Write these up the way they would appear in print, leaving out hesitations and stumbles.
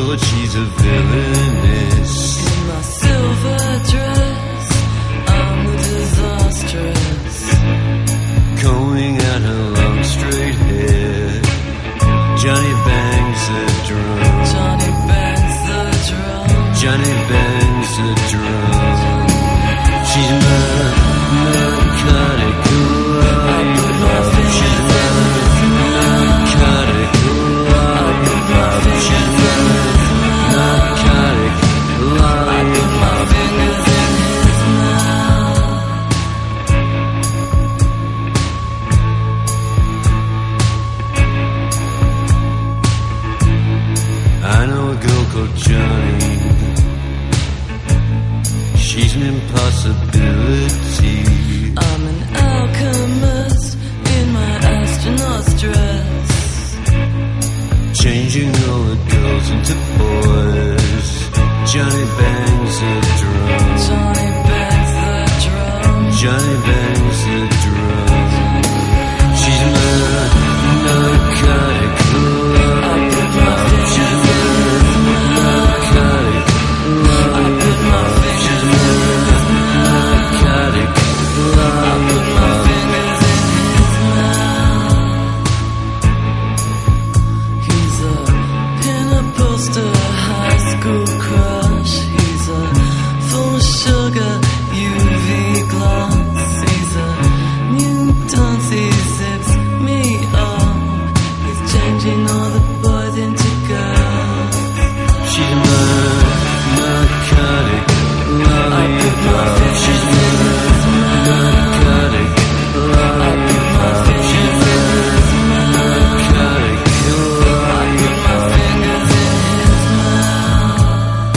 but she's a villainess. In my silver dress, I'm the disastrous. Combing out her long straight hair, Johnny bangs the drum. Johnny bangs the drum. Johnny bangs the drum. She's narcotic love. She's narcotic love. She's narcotic love. I put my fingers in his mouth. I know a girl called Johnny. She's an impossibility. I'm an alchemist in my astronaut's dress. Changing all the girls into boys. Johnny bangs the drum. Johnny bangs the drum. Johnny bangs the drum. She's narcotic love. I put my fingers in his mouth. Narcotic love. I put my fingers in his mouth. Narcotic love. I put my fingers in his mouth. He's a pin-up poster, high school crush. He's a full sugar UV gloss. He's a new dance, he zips me up. He's changing all the boys into girls. She's narcotic love. I put my fingers in his mouth. Narcotic love. I put my fingers in his mouth. Narcotic I put my fingers in his mouth.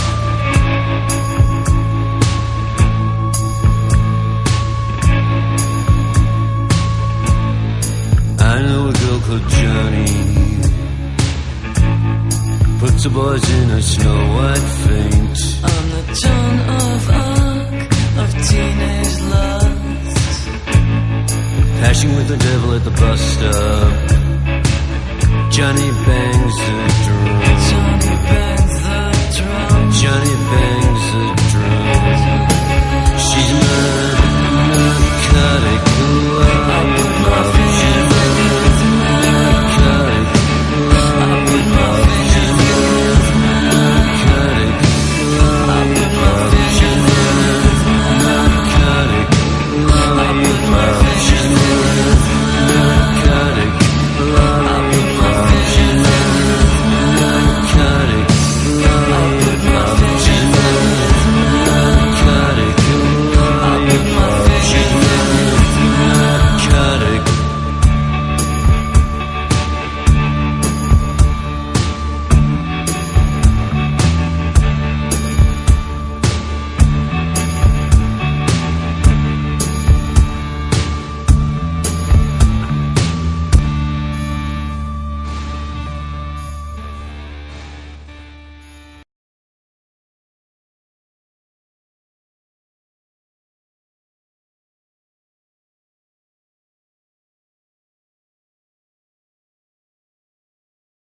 I know a girl called Johnny. Puts the boys in a snow white faint. I'm the Joan of Arc of teenage lust. Hashing with the devil at the bus stop. Johnny bangs the drum.